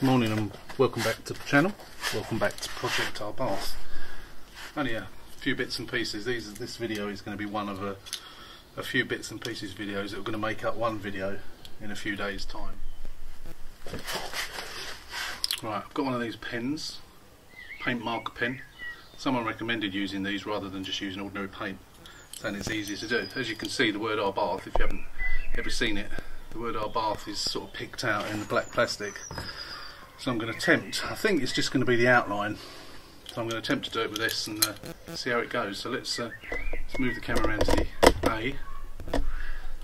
Good morning and welcome back to the channel. Welcome back to Project Our Bath. Only a few bits and pieces. This video is going to be one of a few bits and pieces videos that are going to make up one video in a few days' time. Right, I've got one of these pens, paint marker pen. Someone recommended using these rather than just using ordinary paint, saying it's easier to do. As you can see, the word Our Bath, if you haven't ever seen it, the word Our Bath is sort of picked out in the black plastic. So I'm going to attempt, I think it's just going to be the outline, so I'm going to attempt to do it with this and see how it goes. So let's move the camera around to the A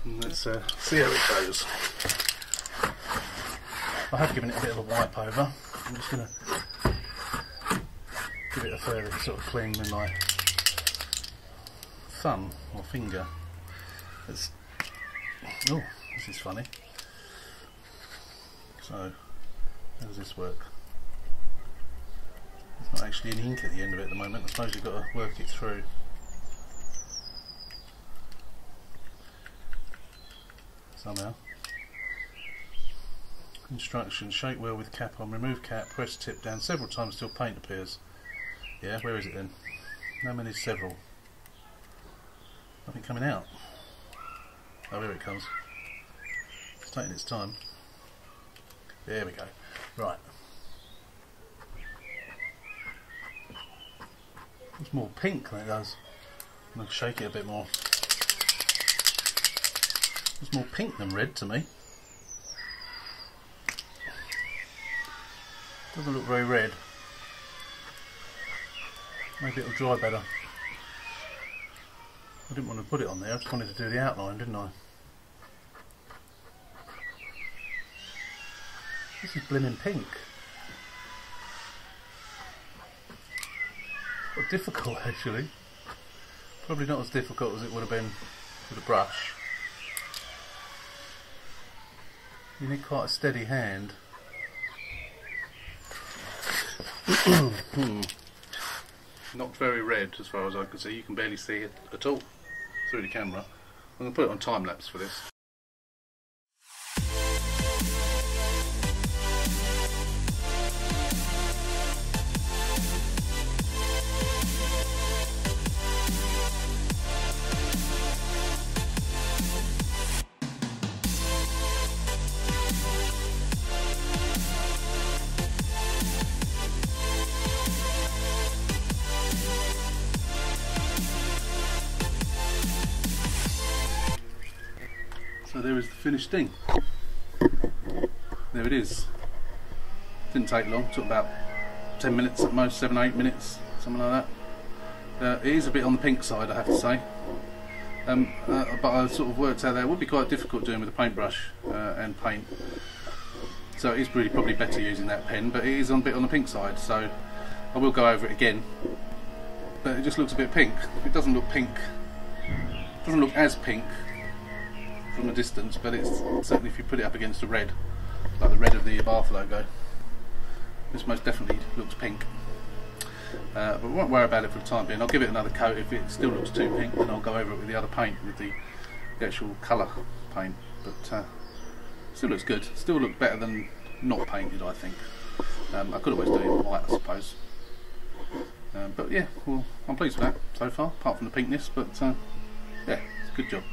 and let's see how it goes. I have given it a bit of a wipe over. I'm just going to give it a further sort of clean with my thumb or finger. Oh, this is funny. So, how does this work? There's not actually any ink at the end of it at the moment. I suppose you've got to work it through. Somehow. Instructions: shake well with cap on, remove cap, press tip down several times till paint appears. Yeah, where is it then? How many several? Nothing coming out. Oh, here it comes. It's taking its time. There we go. Right. It's more pink than it does. I'm going to shake it a bit more. It's more pink than red to me. Doesn't look very red. Maybe it'll dry better. I didn't want to put it on there, I just wanted to do the outline, didn't I? This is blimmin' pink. Quite difficult actually. Probably not as difficult as it would have been with a brush. You need quite a steady hand. Not very red as far as I can see. You can barely see it at all through the camera. I'm going to put it on time lapse for this. So there is the finished thing. There it is. Didn't take long, took about 10 minutes at most, 7-8 minutes, something like that. It is a bit on the pink side, I have to say. But I sort of worked out that it would be quite difficult doing with a paintbrush and paint. So it is really probably better using that pen, but it is a bit on the pink side, so I will go over it again. But it just looks a bit pink. It doesn't look pink. It doesn't look as pink from a distance, but it's certainly, if you put it up against the red, like the red of the Bath logo, this most definitely looks pink. But we won't worry about it for the time being. I'll give it another coat. If it still looks too pink, then I'll go over it with the other paint, with the actual colour paint. But still looks good. Still looks better than not painted, I think. I could always do it in white, I suppose. But yeah, well, I'm pleased with that so far, apart from the pinkness. But yeah, it's a good job.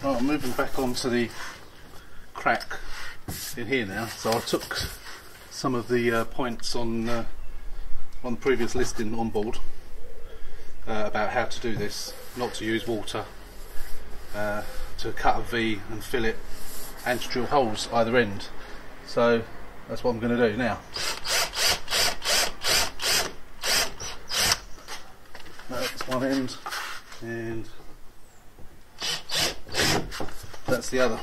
Right, I'm moving back onto the crack in here now. So I took some of the points on the previous listing on board about how to do this. Not to use water, to cut a V and fill it, and to drill holes either end. So that's what I'm going to do now. That's one end, and that's the other.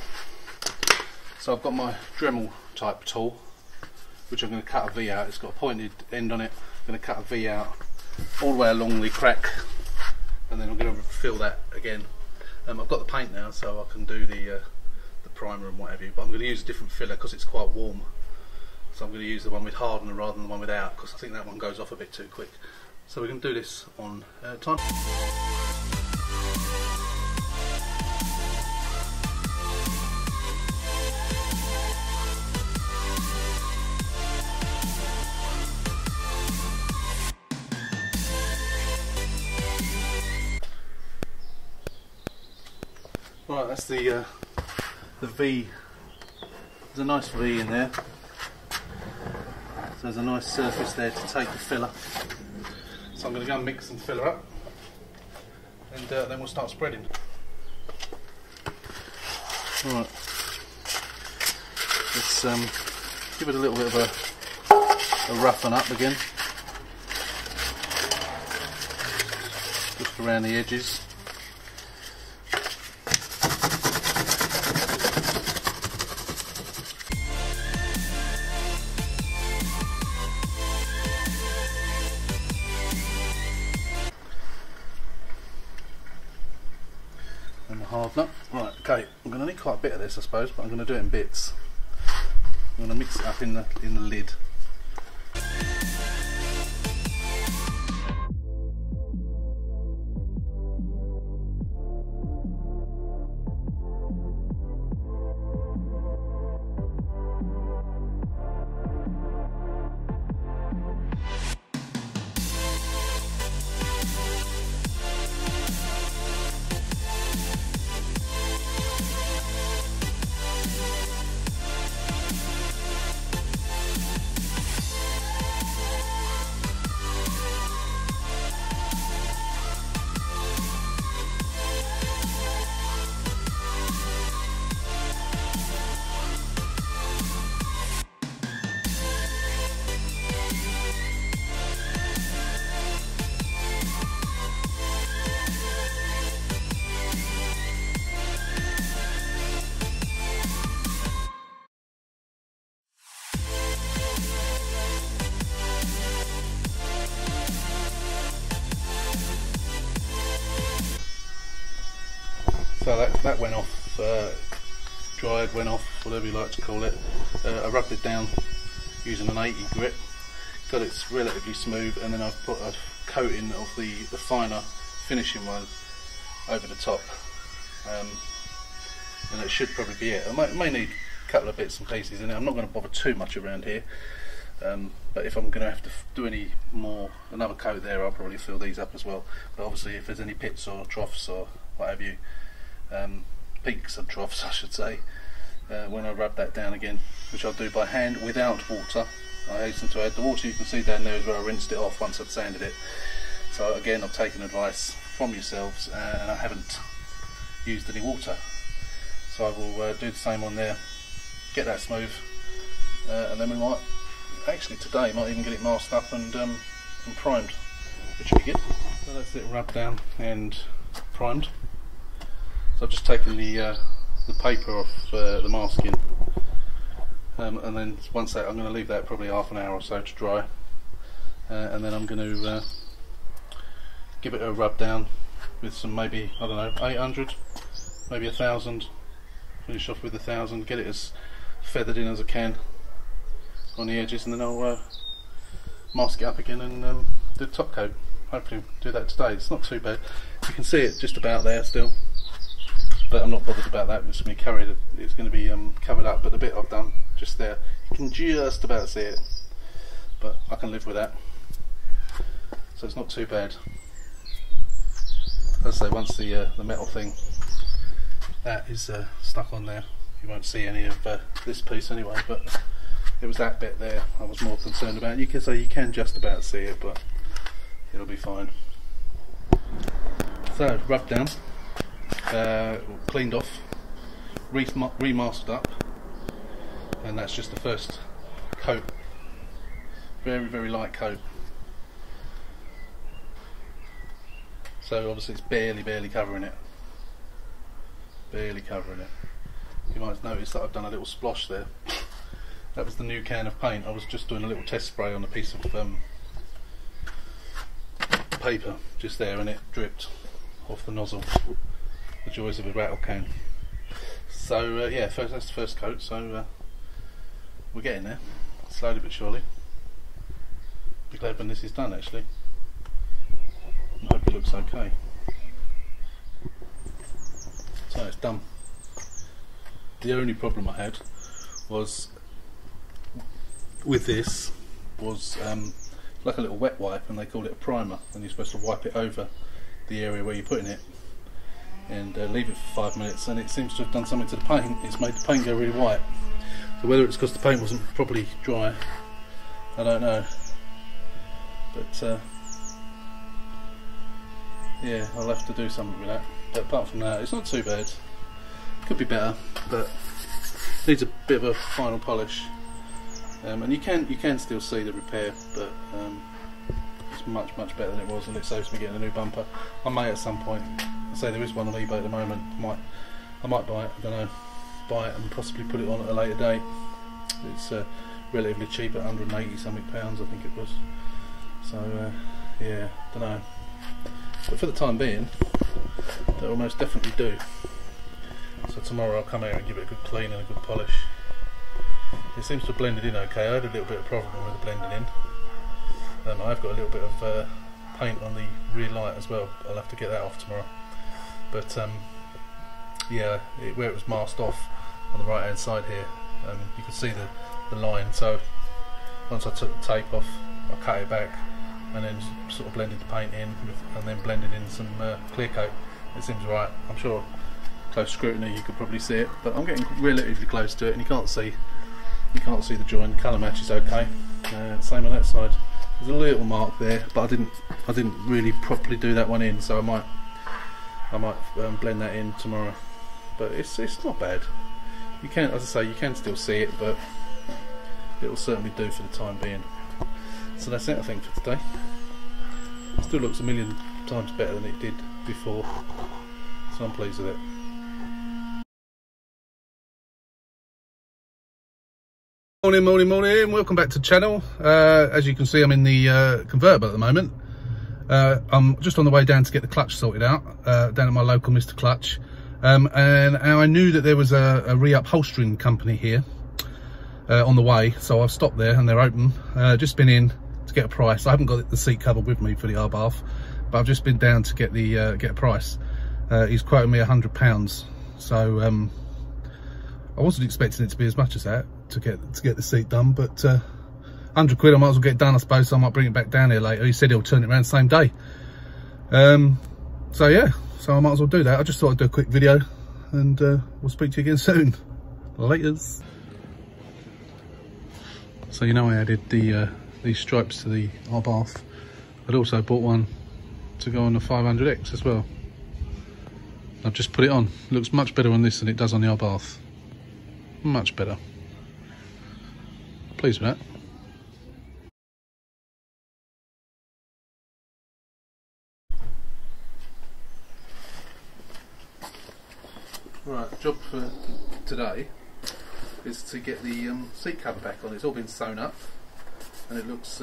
So I've got my Dremel type tool, which I'm going to cut a V out. It's got a pointed end on it. I'm going to cut a V out all the way along the crack, and then I'm going to fill that again. I've got the paint now, so I can do the primer and what have you, but I'm going to use a different filler because it's quite warm. So I'm going to use the one with hardener rather than the one without, because I think that one goes off a bit too quick. So we're going to do this on time. Right, that's the V. There's a nice V in there. So there's a nice surface there to take the filler. So I'm going to go and mix some filler up, and then we'll start spreading. Right, let's give it a little bit of a roughen up again, just around the edges. And the hard nut. Right, okay, I'm going to need quite a bit of this I suppose, but I'm going to do it in bits. I'm going to mix it up in the lid. So that went off, dried, went off, whatever you like to call it. I rubbed it down using an 80 grit, got it relatively smooth, and then I've put a coating of the finer finishing one over the top, and it should probably be it. I may need a couple of bits and pieces in it. I'm not going to bother too much around here, but if I'm going to have to do any more, another coat there, I'll probably fill these up as well. But obviously if there's any pits or troughs or what have you, peaks and troughs I should say, when I rub that down again, which I'll do by hand without water. I hasten to add, the water you can see down there is where I rinsed it off once I'd sanded it. So again, I've taken advice from yourselves, and I haven't used any water. So I will do the same on there, get that smooth, and then we might, actually today, might even get it masked up and primed, which would be good. So that's it rubbed down and primed. So I've just taken the paper off the masking, and then once that, I'm going to leave that probably half an hour or so to dry, and then I'm going to give it a rub down with some, maybe, I don't know, 800, maybe 1000, finish off with 1000, get it as feathered in as I can on the edges, and then I'll mask it up again and do the top coat. Hopefully do that today. It's not too bad. You can see it just about there still, but I'm not bothered about that. It's going to be carried, it's going to be covered up, but the bit I've done just there, you can just about see it, but I can live with that, so it's not too bad. As I say, once the metal thing that is stuck on there, you won't see any of this piece anyway, but it was that bit there I was more concerned about. You can say you can just about see it, but it'll be fine. So rubbed down, cleaned off, remastered up, and that's just the first coat. Very, very light coat. So obviously it's barely covering it. Barely covering it. You might notice that I've done a little splosh there. That was the new can of paint. I was just doing a little test spray on a piece of paper just there, and it dripped off the nozzle. The joys of a rattle can. So yeah, that's the first coat. So we're getting there, slowly but surely. Be glad when this is done, actually. I hope it looks okay. So it's done. The only problem I had was with this was like a little wet wipe, and they call it a primer, and you're supposed to wipe it over the area where you're putting it. and leave it for 5 minutes, and it seems to have done something to the paint. It's made the paint go really white. So whether it's because the paint wasn't properly dry, I don't know. But yeah, I'll have to do something with that. But apart from that, it's not too bad. Could be better, but needs a bit of a final polish. And you can still see the repair, but it's much better than it was, and it saves me getting a new bumper. I may at some point. I say there is one on eBay at the moment. I might buy it. I don't know. Buy it and possibly put it on at a later date. It's relatively cheap at 180 something pounds, I think it was. So yeah, don't know. But for the time being, that will most definitely do. So tomorrow I'll come here and give it a good clean and a good polish. It seems to have blended in okay. I had a little bit of problem with the blending in. I've got a little bit of paint on the rear light as well. I'll have to get that off tomorrow. But yeah, where it was masked off on the right hand side here, you could see the line. So once I took the tape off, I cut it back and then sort of blended the paint in, and then blended in some clear coat. It seems right. I'm sure close scrutiny you could probably see it, but I'm getting relatively close to it, and you can't see the joint. Colour match is okay. Same on that side. There's a little mark there, but I didn't really properly do that one in, so I might blend that in tomorrow. But it's not bad. You can, as I say, you can still see it, but it will certainly do for the time being. So that's it, I think, for today. It still looks a million times better than it did before, so I'm pleased with it. Morning, welcome back to the channel. As you can see, I'm in the convertible at the moment. I'm just on the way down to get the clutch sorted out, down at my local Mr. Clutch. And I knew that there was a reupholstering company here on the way, so I've stopped there and they're open. Just been in to get a price. I haven't got the seat cover with me for the Abarth, but I've just been down to get a price. He's quoted me £100, so I wasn't expecting it to be as much as that to get the seat done, but 100 quid, I might as well get it done, I suppose. So I might bring it back down here later. He said he'll turn it around the same day. So yeah, so I might as well do that. I just thought I'd do a quick video, and we'll speak to you again soon. Laters. So you know I added these stripes to the Abarth. I'd also bought one to go on the 500X as well. I've just put it on. It looks much better on this than it does on the Abarth. Much better. Pleased with that. Right, the job for today is to get the seat cover back on. It's all been sewn up and it looks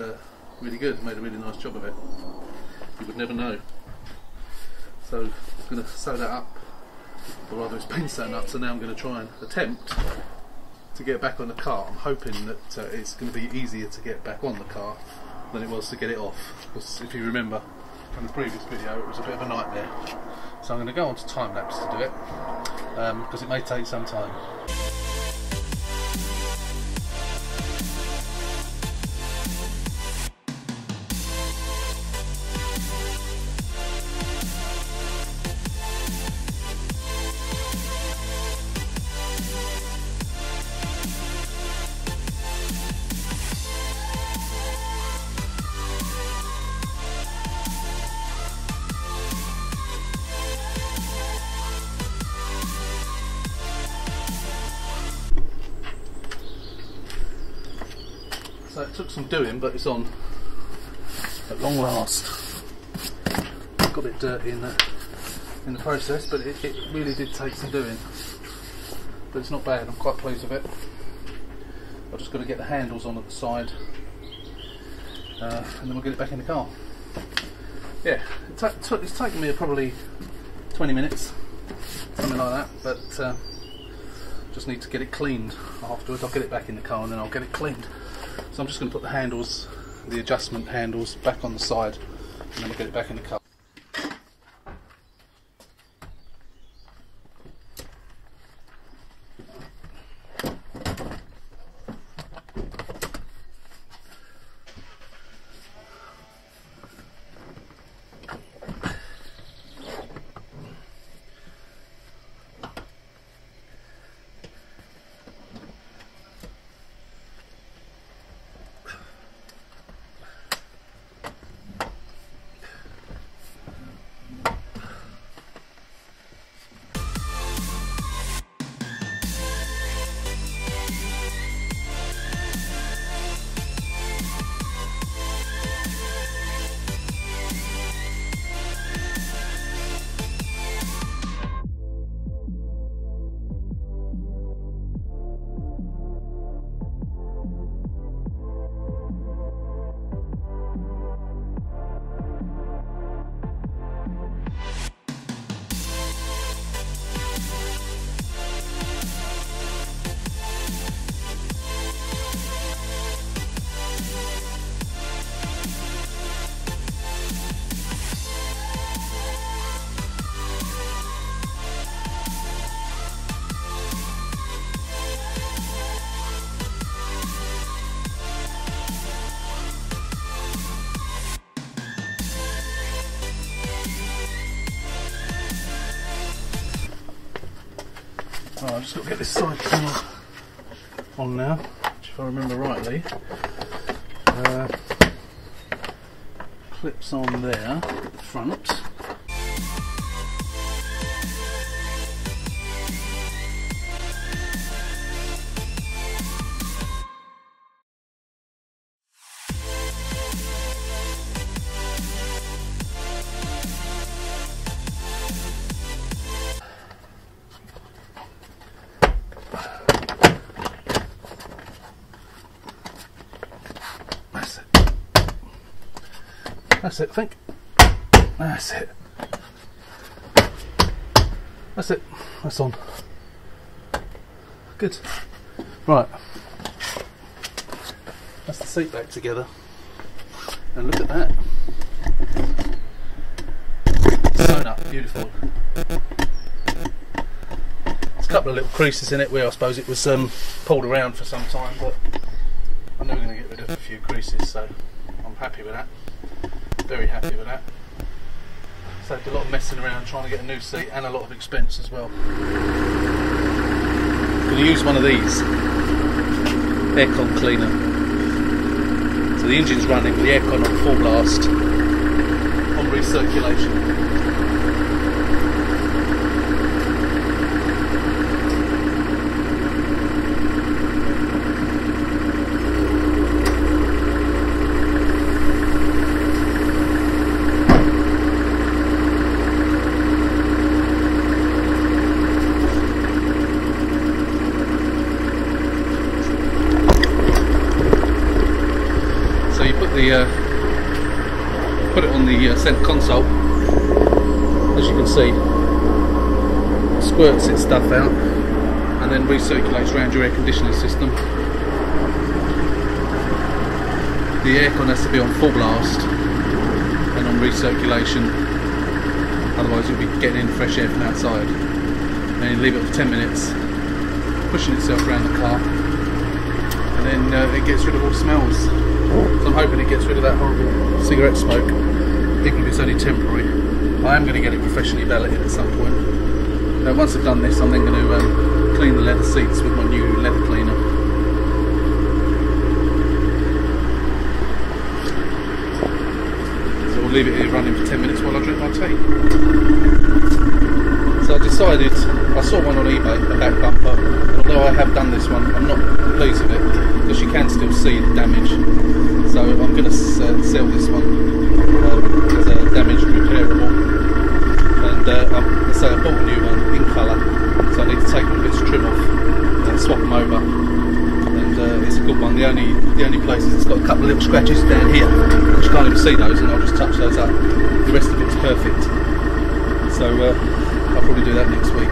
really good. Made a really nice job of it. You would never know. So I'm going to sew that up, or rather it's been sewn up, so now I'm going to try and attempt to get back on the car. I'm hoping that it's going to be easier to get back on the car than it was to get it off, because if you remember from the previous video it was a bit of a nightmare. So I'm going to go on to time lapse to do it, because it may take some time. So it took some doing, but it's on at long last. Got a bit dirty in the process, but it really did take some doing. But it's not bad. I'm quite pleased with it. I've just got to get the handles on at the side, and then we'll get it back in the car. Yeah, it's taken me probably 20 minutes, something like that. But just need to get it cleaned afterwards. I'll get it back in the car and then I'll get it cleaned. So I'm just going to put the handles, the adjustment handles, back on the side, and then we'll get it back in the car. I've just got to get this side panel on now, which if I remember rightly, clips on there at the front. That's it, I think. That's it. That's it. That's on. Good. Right. That's the seat back together. And look at that. Sewn up, beautiful. There's a couple of little creases in it where I suppose it was pulled around for some time, but I'm never going to get rid of a few creases, so I'm happy with that. Very happy with that. Saved a lot of messing around trying to get a new seat and a lot of expense as well. I'm going to use one of these aircon cleaner. So the engine's running with the aircon on full blast on recirculation. Put it on the centre console, as you can see, squirts its stuff out and then recirculates around your air conditioning system. The aircon has to be on full blast and on recirculation, otherwise you'll be getting in fresh air from outside. And you leave it for 10 minutes, pushing itself around the car, and then it gets rid of all smells. So I'm hoping it gets rid of that horrible cigarette smoke, even if it's only temporary. I am going to get it professionally valeted at some point. Now, once I've done this, I'm then going to clean the leather seats with my new leather cleaner. So we'll leave it here running for 10 minutes while I drink my tea. So I decided, I saw one on eBay, a back bumper, and although I have done this one, I'm not pleased with it, because you can still see the damage. So I'm going to sell this one as a damaged repairable. And I bought a new one in colour, so I need to take all bits of trim off and swap them over. And it's a good one. The only place is it's got a couple of little scratches down here, which you can't even see those, and I'll just touch those up. The rest of it's perfect. So I'll probably do that next week.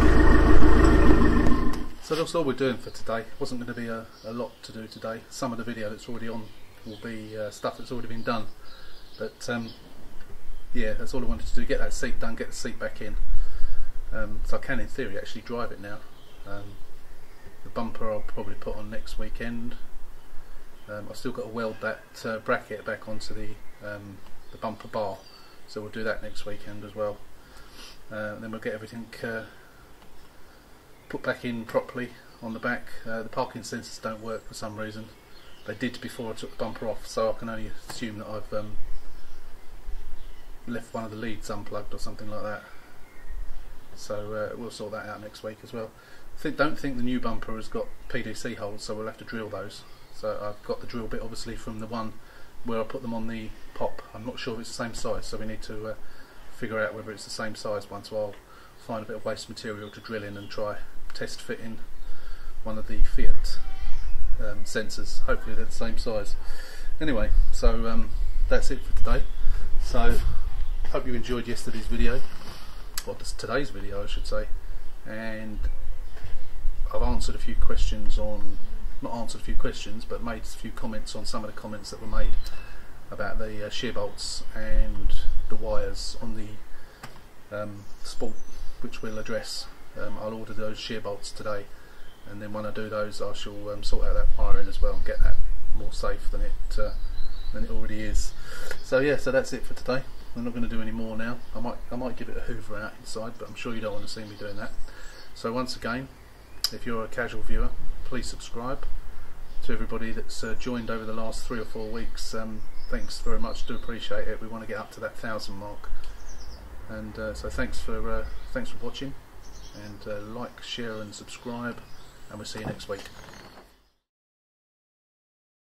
So that's all we're doing for today. Wasn't going to be a lot to do today. Some of the video that's already on will be stuff that's already been done. But yeah, that's all I wanted to do. Get that seat done, get the seat back in. So I can, in theory, actually drive it now. The bumper I'll probably put on next weekend. I've still got to weld that bracket back onto the bumper bar, so we'll do that next weekend as well. Then we'll get everything put back in properly on the back. The parking sensors don't work for some reason. They did before I took the bumper off, so I can only assume that I've left one of the leads unplugged or something like that. So we'll sort that out next week as well. Don't think the new bumper has got PDC holes, so we'll have to drill those. So I've got the drill bit obviously from the one where I put them on the pop. I'm not sure if it's the same size, so we need to figure out whether it's the same size one. So I'll find a bit of waste material to drill in and try test fit in one of the Fiat sensors. Hopefully they're the same size. Anyway, so that's it for today. So hope you enjoyed yesterday's video, or today's video I should say, and I've answered a few questions on, not answered a few questions, but made a few comments on some of the comments that were made about the shear bolts and the wires on the Sport, which we'll address. I'll order those shear bolts today, and then when I do those I shall sort out that wiring as well and get that more safe than it already is. So yeah, so that's it for today. I'm not going to do any more now. I might give it a hoover out inside, but I'm sure you don't want to see me doing that. So once again, If you're a casual viewer, please subscribe. To everybody that's joined over the last 3 or 4 weeks, thanks very much, do appreciate it. We want to get up to that 1,000 mark, and so thanks for watching, and like, share and subscribe, and we'll see you next week.